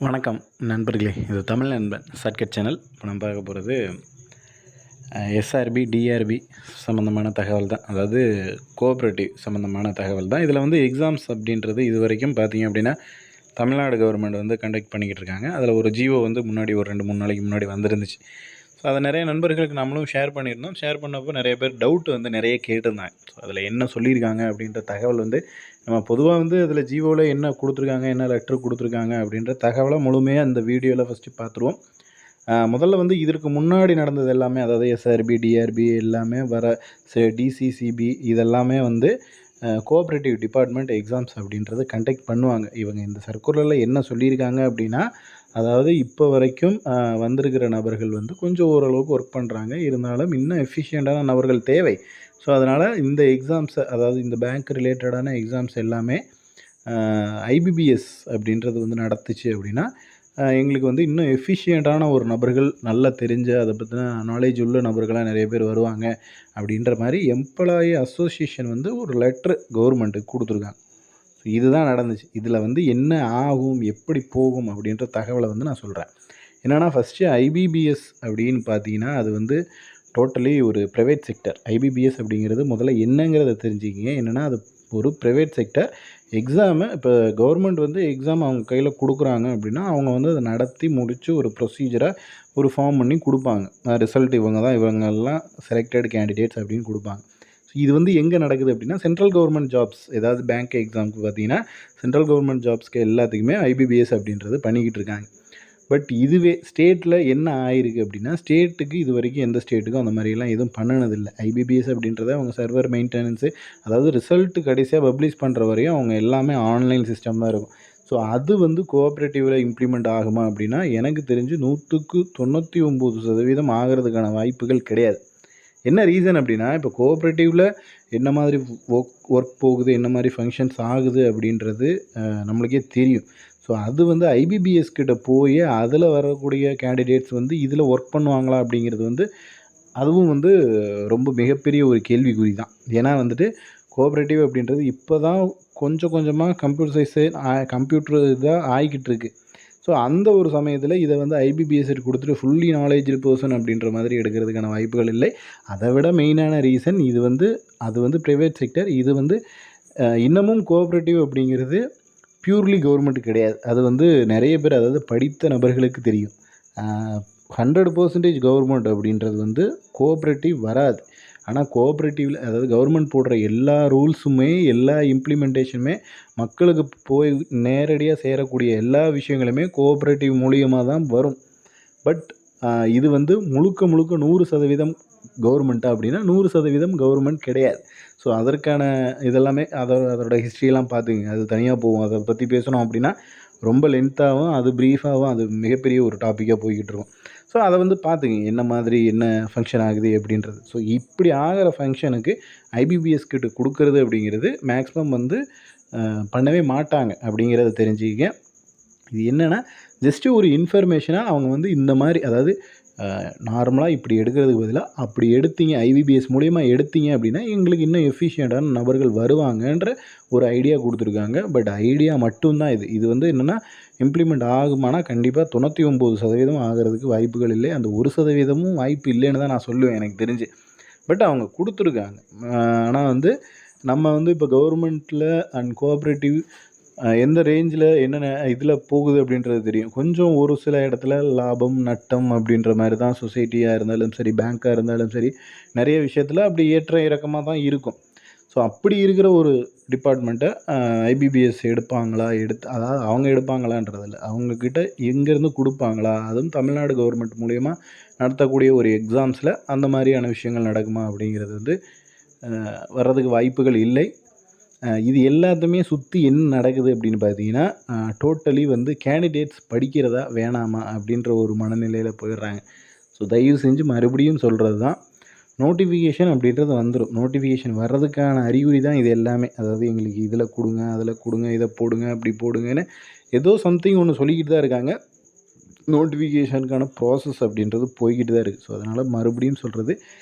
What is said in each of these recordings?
வணக்கம் நண்பர்களே, இது தமிழ் நண்பன் ஷார்ட்கட் சேனல். இப்போ நம்ம பார்க்க போகிறது எஸ்ஆர்பி, டிஆர்பி சம்மந்தமான தகவல் தான். அதாவது கோஆப்ரேட்டிவ் சம்மந்தமான தகவல் தான். இதில் எக்ஸாம்ஸ் அப்படின்றது இது வரைக்கும் பார்த்தீங்க அப்படின்னா தமிழ்நாடு கவர்மெண்ட் கண்டக்ட் பண்ணிக்கிட்டு இருக்காங்க. அதில் ஒரு ஜிஓ முன்னாடி ஒரு 2-3 நாளைக்கு முன்னாடி வந்துருந்துச்சு. ஸோ அதை நிறைய நண்பர்களுக்கு நம்மளும் ஷேர் பண்ணியிருந்தோம். ஷேர் பண்ணப்போ நிறைய பேர் டவுட் நிறைய கேட்டிருந்தாங்க. ஸோ அதில் என்ன சொல்லியிருக்காங்க அப்படின்ற தகவல் நம்ம பொதுவாக அதில் ஜிஓவில் என்ன கொடுத்துருக்காங்க, என்ன லெட்ரு கொடுத்துருக்காங்க அப்படின்ற தகவலை முழுமையாக இந்த வீடியோவில் ஃபஸ்ட்டு பார்த்துருவோம். முதல்ல இதற்கு முன்னாடி நடந்தது எல்லாமே, அதாவது எஸ்ஆர்பி, டிஆர்பி எல்லாமே வர டிசிசிபி இதெல்லாமே கோஆப்ரேட்டிவ் டிபார்ட்மெண்ட் எக்ஸாம்ஸ் அப்படின்றது கண்டக்ட் பண்ணுவாங்க. இவங்க இந்த சர்க்குலரில் என்ன சொல்லியிருக்காங்க அப்படின்னா, அதாவது இப்போ வரைக்கும் வந்திருக்கிற நபர்கள் கொஞ்சம் ஓரளவுக்கு ஒர்க் பண்ணுறாங்க. இருந்தாலும் இன்னும் எஃபிஷியண்ட்டான நபர்கள் தேவை. ஸோ அதனால் இந்த எக்ஸாம்ஸை, அதாவது இந்த பேங்க் ரிலேட்டடான எக்ஸாம்ஸ் எல்லாமே ஐபிபிஎஸ் அப்படின்றது நடத்துச்சு அப்படின்னா எங்களுக்கு இன்னும் எஃபிஷியண்ட்டான ஒரு நபர்கள், நல்லா தெரிஞ்ச அதை பற்றின நாலேஜ் உள்ள நபர்களாக நிறைய பேர் வருவாங்க அப்படின்ற மாதிரி எம்ப்ளாயி அசோசியேஷன் ஒரு லெட்ரு கவர்மெண்ட்டுக்கு கொடுத்துருக்காங்க. ஸோ இதுதான் நடந்துச்சு. இதில் என்ன ஆகும், எப்படி போகும் அப்படின்ற தகவலை நான் சொல்கிறேன். என்னென்னா, ஃபஸ்ட்டு ஐபிபிஎஸ் அப்படின்னு பார்த்தீங்கன்னா அது டோட்டலி ஒரு ப்ரைவேட் செக்டர். ஐபிபிஎஸ் அப்படிங்கிறது முதல்ல என்னங்கிறத தெரிஞ்சுக்கிங்க. என்னென்னா, அது ஒரு ப்ரைவேட் செக்டர். எக்ஸாமு இப்போ கவர்மெண்ட் எக்ஸாம் அவங்க கையில் கொடுக்குறாங்க அப்படின்னா அவங்க அதை நடத்தி முடித்து ஒரு ப்ரொசீஜராக ஒரு ஃபார்ம் பண்ணி கொடுப்பாங்க. ரிசல்ட் இவங்கெல்லாம் செலக்டட் கேண்டிடேட்ஸ் அப்படின்னு கொடுப்பாங்க. ஸோ இது எங்கே நடக்குது அப்படின்னா, சென்ட்ரல் கவர்மெண்ட் ஜாப்ஸ், ஏதாவது பேங்க் எக்ஸாமுக்கு பார்த்தீங்கன்னா சென்ட்ரல் கவர்மெண்ட் ஜாப்ஸ்க்கு எல்லாத்துக்குமே ஐபிபிஎஸ் அப்படின்றது பண்ணிக்கிட்டு இருக்காங்க. பட் இதுவே ஸ்டேட்டில் என்ன ஆயிருக்கு அப்படின்னா, ஸ்டேட்டுக்கு இது வரைக்கும் எந்த ஸ்டேட்டுக்கும் அந்த மாதிரிலாம் எதுவும் பண்ணினதில்லை. ஐபிபிஎஸ் அப்படின்றத அவங்க சர்வர் மெயின்டெனன்ஸு, அதாவது ரிசல்ட்டு கடைசியாக பப்ளிஷ் பண்ணுற வரையும் அவங்க எல்லாமே ஆன்லைன் சிஸ்டம் தான் இருக்கும். ஸோ அது கோஆப்ரேட்டிவில் இம்ப்ளிமெண்ட் ஆகுமா அப்படின்னா, எனக்கு தெரிஞ்சு 100க்கு 99% ஆகிறதுக்கான வாய்ப்புகள் கிடையாது. என்ன ரீசன் அப்படின்னா, இப்போ கோஆப்ரேட்டிவில் என்ன மாதிரி ஒர்க் போகுது, என்ன மாதிரி ஃபங்க்ஷன்ஸ் ஆகுது அப்படின்றது நம்மளுக்கே தெரியும். ஸோ அது ஐபிபிஎஸ் கிட்ட போய் அதில் வரக்கூடிய கேண்டிடேட்ஸ் இதில் ஒர்க் பண்ணுவாங்களா அப்படிங்கிறது அதுவும் ரொம்ப மிகப்பெரிய ஒரு கேள்விக்குறி தான். ஏன்னா கோஆப்ரேட்டிவ் அப்படின்றது இப்போ தான் கொஞ்சம் கொஞ்சமாக கம்ப்யூட்டர் இதாக ஆகிக்கிட்டு இருக்குது. ஸோ அந்த ஒரு சமயத்தில் இதை ஐபிபிஎஸ் கொடுத்துட்டு ஃபுல்லி நாலேஜ் பர்சன் அப்படின்ற மாதிரி எடுக்கிறதுக்கான வாய்ப்புகள் இல்லை. அதை விட மெயினான ரீசன் இது அது ப்ரைவேட் செக்டர். இது இன்னமும் கோஆப்ரேட்டிவ் அப்படிங்கிறது பியூர்லி கவர்மெண்ட் கிடையாது. அது நிறைய பேர், அதாவது படித்த நபர்களுக்கு தெரியும். 100% கவர்மெண்ட் அப்படின்றது கோஆப்ரேட்டிவ் வராது. ஆனால் கோஆப்ரேட்டிவில், அதாவது கவர்மெண்ட் போடுற எல்லா ரூல்ஸுமே, எல்லா இம்ப்ளிமெண்டேஷனுமே மக்களுக்கு போய் நேரடியாக சேரக்கூடிய எல்லா விஷயங்களுமே கோஆப்ரேட்டிவ் மூலியமாக தான் வரும். பட் இது முழுக்க 100% கவர்மெண்ட்டா அப்படின்னா 100% கவர்மெண்ட் கிடையாது. ஸோ அதற்கான இதெல்லாமே அதோட ஹிஸ்ட்ரியெல்லாம் பார்த்துக்குங்க. அது தனியாக போகும். அதை பற்றி பேசணும் அப்படின்னா ரொம்ப லென்த்தாகவும் அது ப்ரீஃபாகவும் அது மிகப்பெரிய ஒரு டாப்பிக்காக போய்கிட்டு இருக்கும். ஸோ அதை பார்த்துக்குங்க, என்ன மாதிரி என்ன ஃபங்க்ஷன் ஆகுது அப்படின்றது. ஸோ இப்படி ஆகிற ஃபங்க்ஷனுக்கு ஐபிபிஎஸ் கிட்ட கொடுக்கறது அப்படிங்கிறது மேக்ஸிமம் பண்ணவே மாட்டாங்க அப்படிங்கிறத தெரிஞ்சுக்கிங்க. இது என்னென்னா, ஜஸ்ட்டு ஒரு இன்ஃபர்மேஷனாக அவங்க இந்த மாதிரி, அதாவது நார்மலாக இப்படி எடுக்கிறதுக்கு பதிலாக அப்படி எடுத்தீங்க, ஐபிபிஎஸ் மூலிமா எடுத்தீங்க அப்படின்னா எங்களுக்கு இன்னும் எஃபிஷியண்ட்டான நபர்கள் வருவாங்கன்ற ஒரு ஐடியா கொடுத்துருக்காங்க. பட் ஐடியா மட்டும்தான் இது. இது என்னென்னா, இம்ப்ளிமெண்ட் ஆகுமானா கண்டிப்பாக 99% ஆகிறதுக்கு வாய்ப்புகள் இல்லை. அந்த 1% வாய்ப்பு இல்லைன்னு தான் நான் சொல்லுவேன் எனக்கு தெரிஞ்சு. பட் அவங்க கொடுத்துருக்காங்க. ஆனால் நம்ம இப்போ கவர்மெண்ட்டில் அண்ட் கோஆப்ரேட்டிவ் எந்த ரேஞ்சில் என்னென்ன இதில் போகுது அப்படின்றது தெரியும். கொஞ்சம் ஒரு சில இடத்துல லாபம் நட்டம் அப்படின்ற மாதிரி தான் சொசைட்டியாக இருந்தாலும் சரி, பேங்க்காக இருந்தாலும் சரி, நிறைய விஷயத்தில் அப்படி ஏற்ற இறக்கமாக தான் இருக்கும். ஸோ அப்படி இருக்கிற ஒரு டிபார்ட்மெண்ட்டை ஐபிபிஎஸ் எடுப்பாங்களா, அதாவது அவங்க எடுப்பாங்களான்றதில்ல, அவங்கக்கிட்ட எங்கேருந்து கொடுப்பாங்களா, அதுவும் தமிழ்நாடு கவர்மெண்ட் மூலயமா நடத்தக்கூடிய ஒரு எக்ஸாம்ஸில் அந்த மாதிரியான விஷயங்கள் நடக்குமா அப்படிங்கிறது வர்றதுக்கு வாய்ப்புகள் இல்லை. இது எல்லாத்தையுமே சுற்றி என்ன நடக்குது அப்படின்னு பார்த்தீங்கன்னா, டோட்டலி கேண்டிடேட்ஸ் படிக்கிறதா வேணாமா அப்படின்ற ஒரு மனநிலையில் போயிடுறாங்க. ஸோ தயவு செஞ்சு மறுபடியும் சொல்கிறது தான், நோட்டிஃபிகேஷன் அப்படின்றது வந்துடும். நோட்டிஃபிகேஷன் வர்றதுக்கான அறிகுறி தான் இது எல்லாமே. அதாவது எங்களுக்கு இதில் கொடுங்க, அதில் கொடுங்க, இதை போடுங்க, அப்படி போடுங்கன்னு ஏதோ சம்திங் ஒன்று சொல்லிக்கிட்டு தான் இருக்காங்க. நோட்டிஃபிகேஷனுக்கான ப்ராசஸ் அப்படின்றது போய்கிட்டு தான் இருக்குது. ஸோ அதனால் மறுபடியும் சொல்கிறது,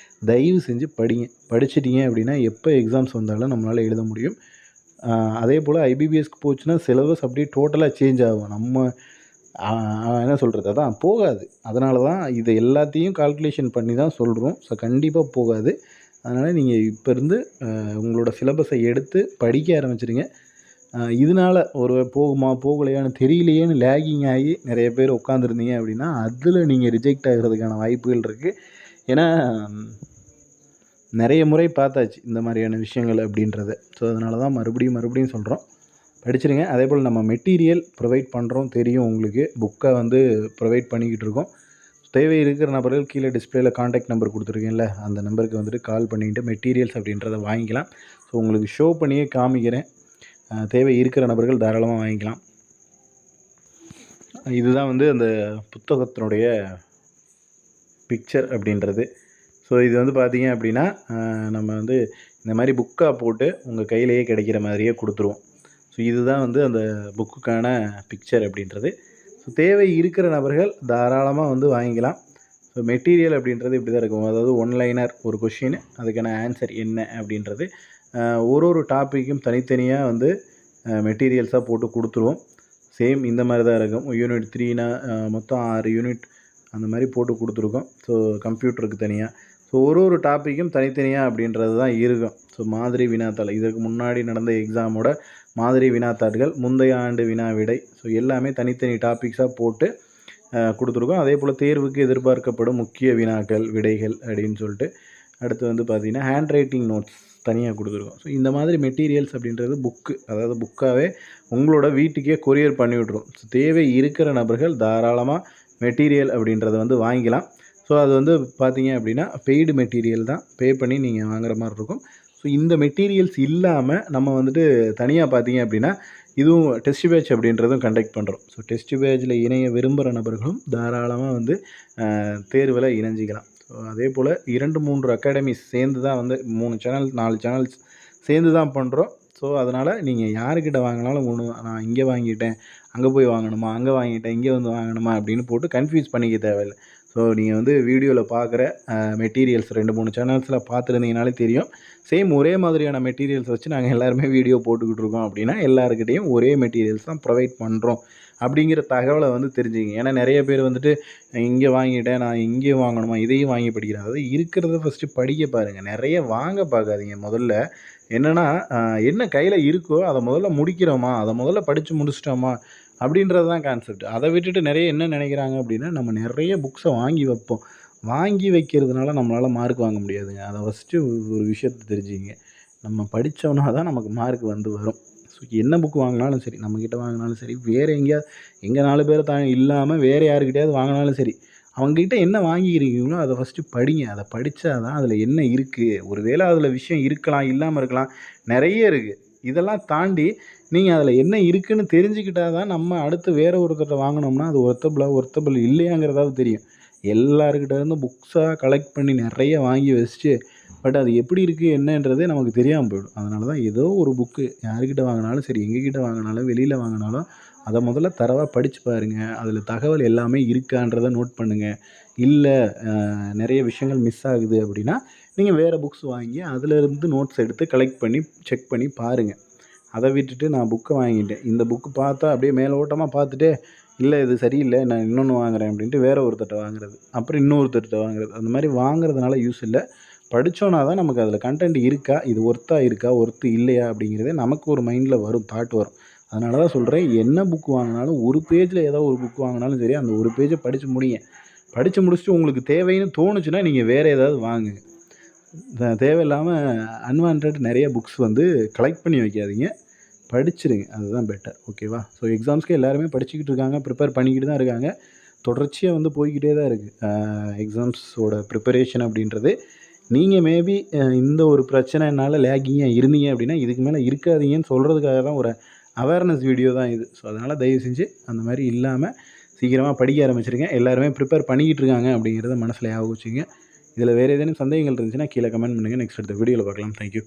தயவு செஞ்சு படிங்க. படிச்சிட்டிங்க அப்படின்னா எப்போ எக்ஸாம்ஸ் வந்தாலும் நம்மளால் எழுத முடியும். அதே போல் ஐபிபிஎஸ்க்கு போச்சுன்னா சிலபஸ் அப்படியே டோட்டலாக சேஞ்ச் ஆகும். நம்ம அவன் என்ன சொல்கிறது, அதான் போகாது. அதனால தான் இதை எல்லாத்தையும் கால்குலேஷன் பண்ணி தான் சொல்கிறோம். ஸோ கண்டிப்பாக போகாது. அதனால் நீங்கள் இப்போ இருந்து உங்களோட சிலபஸை எடுத்து படிக்க ஆரம்பிச்சிடுங்க. இதனால ஒரு போகுமா போகலையான்னு தெரியலையேன்னு லேகிங் ஆகி நிறைய பேர் உட்காந்துருந்தீங்க அப்படின்னா அதில் நீங்கள் ரிஜெக்ட் ஆகிறதுக்கான வாய்ப்புகள் இருக்குது. ஏன்னா நிறைய முறை பார்த்தாச்சு இந்த மாதிரியான விஷயங்கள் அப்படின்றத. ஸோ அதனால தான் மறுபடியும் சொல்கிறோம், படிச்சிருங்க. அதே போல் நம்ம மெட்டீரியல் ப்ரொவைட் பண்ணுறோம், தெரியும் உங்களுக்கு. புக்கை வந்து ப்ரொவைட் பண்ணிக்கிட்டு இருக்கோம். தேவை இருக்கிற நபர்கள் கீழே டிஸ்பிளேயில் காண்டாக்ட் நம்பர் கொடுத்துருக்கேன்ல, அந்த நம்பருக்கு வந்துட்டு கால் பண்ணிவிட்டு மெட்டீரியல்ஸ் அப்படின்றத வாங்கிக்கலாம். ஸோ உங்களுக்கு ஷோ பண்ணியே காமிக்கிறேன். தேவை இருக்கிற நபர்கள் தாராளமாக வாங்கிக்கலாம். இதுதான் வந்து அந்த புத்தகத்தினுடைய பிக்சர் அப்படின்றது. ஸோ இது வந்து பார்த்திங்க அப்படின்னா நம்ம வந்து இந்த மாதிரி புக்காக போட்டு உங்கள் கையிலேயே கிடைக்கிற மாதிரியே கொடுத்துருவோம். ஸோ இதுதான் வந்து அந்த புக்குக்கான பிக்சர் அப்படின்றது. ஸோ தேவை இருக்கிற நபர்கள் தாராளமாக வந்து வாங்கிக்கலாம். ஸோ மெட்டீரியல் அப்படின்றது இப்படி தான் இருக்கும். அதாவது ஒன்லைனர் ஒரு கொஷின், அதுக்கான ஆன்சர் என்ன அப்படின்றது ஒரு டாப்பிக்கும் தனித்தனியாக வந்து மெட்டீரியல்ஸாக போட்டு கொடுத்துருவோம். சேம் இந்த மாதிரி தான் இருக்கும். யூனிட் 3னா மொத்தம் 6 யூனிட் அந்த மாதிரி போட்டு கொடுத்துருக்கோம். ஸோ கம்ப்யூட்டருக்கு தனியாக, ஸோ ஒரு டாப்பிக்கும் தனித்தனியாக அப்படின்றது தான் இருக்கும். ஸோ மாதிரி வினாத்தாள், இதற்கு முன்னாடி நடந்த எக்ஸாமோட மாதிரி வினாத்தாள்கள், முந்தைய ஆண்டு வினா விடை, ஸோ எல்லாமே தனித்தனி டாபிக்ஸாக போட்டு கொடுத்துருக்கோம். அதே போல் தேர்வுக்கு எதிர்பார்க்கப்படும் முக்கிய வினாக்கள் விடைகள் அப்படின்னு சொல்லிட்டு அடுத்து வந்து பார்த்திங்கன்னா ஹேண்ட் ரைட்டிங் நோட்ஸ் தனியாக கொடுத்துருக்கோம். ஸோ இந்த மாதிரி மெட்டீரியல்ஸ் அப்படின்றது புக்கு, அதாவது புக்காகவே உங்களோட வீட்டுக்கே கொரியர் பண்ணி விட்ருவோம். ஸோ தேவை இருக்கிற நபர்கள் தாராளமாக மெட்டீரியல் அப்படின்றத வந்து வாங்கிக்கலாம். ஸோ அது வந்து பார்த்திங்க அப்படின்னா பெய்டு மெட்டீரியல் தான், பே பண்ணி நீங்கள் வாங்குற மாதிரி இருக்கும். ஸோ இந்த மெட்டீரியல்ஸ் இல்லாமல் நம்ம வந்துட்டு தனியாக பார்த்திங்க அப்படின்னா இதுவும் டெஸ்ட் பேட்ச் அப்படின்றதும் கண்டக்ட் பண்ணுறோம். ஸோ டெஸ்ட் பேட்சில் இணைய விரும்புகிற நபர்களும் தாராளமாக வந்து தேர்வில் இணைஞ்சிக்கலாம். ஸோ அதே போல் 2-3 அகாடமிஸ் சேர்ந்து தான் வந்து 3 சேனல் 4 சேனல்ஸ் சேர்ந்து தான் பண்ணுறோம். ஸோ அதனால் நீங்கள் யாருக்கிட்ட வாங்கினாலும் நான் இங்கே வாங்கிட்டேன், அங்கே போய் வாங்கணுமா, அங்கே வாங்கிட்டேன், இங்கே வந்து வாங்கணுமா அப்படின்னு போட்டு கன்ஃபியூஸ் பண்ணிக்க தேவையில்லை. ஸோ நீங்கள் வந்து வீடியோவில் பார்க்குற மெட்டீரியல்ஸ் 2-3 சேனல்ஸில் பார்த்துருந்தீங்கனாலே தெரியும். சேம் ஒரே மாதிரியான மெட்டீரியல்ஸ் வச்சு நாங்கள் எல்லாருமே வீடியோ போட்டுக்கிட்டு இருக்கோம் அப்படின்னா எல்லாருக்கிட்டையும் ஒரே மெட்டீரியல்ஸ் தான் ப்ரொவைட் பண்ணுறோம் அப்படிங்கிற தகவலை வந்து தெரிஞ்சுங்க. ஏன்னா நிறைய பேர் வந்துட்டு இங்கே வாங்கிட்டேன், நான் இங்கேயும் வாங்கணுமா, இதையும் வாங்கி படிக்கிறேன். அதாவது இருக்கிறத ஃபஸ்ட்டு படிக்க பாருங்கள், நிறைய வாங்க பார்க்காதீங்க. முதல்ல என்னென்னா என்ன கையில் இருக்கோ அதை முதல்ல முடிக்கிறோமா, அதை முதல்ல படித்து முடிச்சிட்டோமா அப்படின்றது தான் கான்செப்ட். அதை விட்டுட்டு நிறைய என்ன நினைக்கிறாங்க அப்படின்னா நம்ம நிறைய புக்ஸை வாங்கி வைப்போம். வாங்கி வைக்கிறதுனால நம்மளால் மார்க் வாங்க முடியாதுங்க. அதை ஃபஸ்ட்டு ஒரு விஷயத்தை தெரிஞ்சுங்க, நம்ம படித்தோம்னா தான் நமக்கு மார்க் வந்து வரும். ஸோ என்ன புக் வாங்கினாலும் சரி, நம்மக்கிட்ட வாங்கினாலும் சரி, வேறு எங்கேயாவது எங்கள் 4 பேரை இல்லாமல் வேறு யாருக்கிட்டையாவது வாங்கினாலும் சரி, அவங்ககிட்ட என்ன வாங்கிக்கிறீங்களோ அதை ஃபஸ்ட்டு படிங்க. அதை படித்தா தான் அதில் என்ன இருக்குது, ஒரு வேளை அதில் விஷயம் இருக்கலாம், இல்லாமல் இருக்கலாம், நிறைய இருக்குது. இதெல்லாம் தாண்டி நீங்கள் அதில் என்ன இருக்குதுன்னு தெரிஞ்சுக்கிட்டால் தான் நம்ம அடுத்து வேறு ஒருத்தர்கிட்ட வாங்கினோம்னா அது ஒர்த்தபிள் இல்லையாங்கிறதாவது தெரியும். எல்லாருக்கிட்ட இருந்து புக்ஸாக கலெக்ட் பண்ணி நிறைய வாங்கி வச்சுட்டு பட் அது எப்படி இருக்குது என்னன்றதே நமக்கு தெரியாமல் போயிடும். அதனால தான் ஏதோ ஒரு புக்கு யாருக்கிட்ட வாங்கினாலும் சரி, எங்ககிட்ட வாங்கினாலும் வெளியில் வாங்கினாலும் அதை முதல்ல தரவாக படித்து பாருங்கள். அதில் தகவல் எல்லாமே இருக்கான்றதை நோட் பண்ணுங்கள். இல்லை நிறைய விஷயங்கள் மிஸ் ஆகுது அப்படின்னா நீங்கள் வேறு புக்ஸ் வாங்கி அதிலேருந்து நோட்ஸ் எடுத்து கலெக்ட் பண்ணி செக் பண்ணி பாருங்கள். அதை விட்டுட்டு நான் புக்கை வாங்கிட்டேன், இந்த புக்கு பார்த்தா அப்படியே மேலோட்டமாக பார்த்துட்டு இல்லை இது சரியில்லை நான் இன்னொன்று வாங்குகிறேன் அப்படின்ட்டு வேறு ஒருத்தர்கிட்ட வாங்குறது, அப்புறம் இன்னொருத்தர்கிட்ட வாங்குறது, அந்த மாதிரி வாங்குறதுனால யூஸ் இல்லை. படித்தோன்னா தான் நமக்கு அதில் கண்டென்ட் இருக்கா, இது ஒர்த்தாக இருக்கா, ஒர்த்து இல்லையா அப்படிங்கிறதே நமக்கு ஒரு மைண்டில் வரும், தாட் வரும். அதனால தான் சொல்கிறேன், என்ன புக் வாங்கினாலும் ஒரு பேஜில் ஏதோ ஒரு புக் வாங்கினாலும் சரி, அந்த ஒரு பேஜை படித்து முடிங்க. படித்து முடிச்சுட்டு உங்களுக்கு தேவைன்னு தோணுச்சுன்னா நீங்கள் வேறு ஏதாவது வாங்குங்க. தேவையில்லாமல் அன்வான்ட் நிறைய புக்ஸ் வந்து கலெக்ட் பண்ணி வைக்காதீங்க, படிச்சிருங்க, அதுதான் பெட்டர். ஓகேவா? ஸோ எக்ஸாம்ஸ்க்கு எல்லாருமே படிச்சுக்கிட்டு இருக்காங்க, ப்ரிப்பேர் பண்ணிக்கிட்டு தான் இருக்காங்க, தொடர்ச்சியாக வந்து போய்கிட்டே தான் இருக்குது எக்ஸாம்ஸோட ப்ரிப்பரேஷன் அப்படின்றது. நீங்கள் மேபி இந்த ஒரு பிரச்சனைனால லேகிங்காக இருந்தீங்க அப்படின்னா இதுக்கு மேலே இருக்காதீங்கன்னு சொல்கிறதுக்காக தான் ஒரு அவேர்னஸ் வீடியோ தான் இது. ஸோ அதனால் தயவு செஞ்சு அந்த மாதிரி இல்லாமல் சீக்கிரமாக படிக்க ஆரம்பிச்சிருங்க. எல்லாருமே ப்ரிப்பேர் பண்ணிக்கிட்டு இருக்காங்க அப்படிங்கிறத மனசில் ஞாபகம் வச்சுங்க. இதில் வேறு ஏதேனும் சந்தேகங்கள் இருந்துச்சுன்னா கீழே கமெண்ட் பண்ணுங்கள். நெக்ஸ்ட் அடுத்த வீடியோவில் பார்க்கலாம். தேங்க்யூ.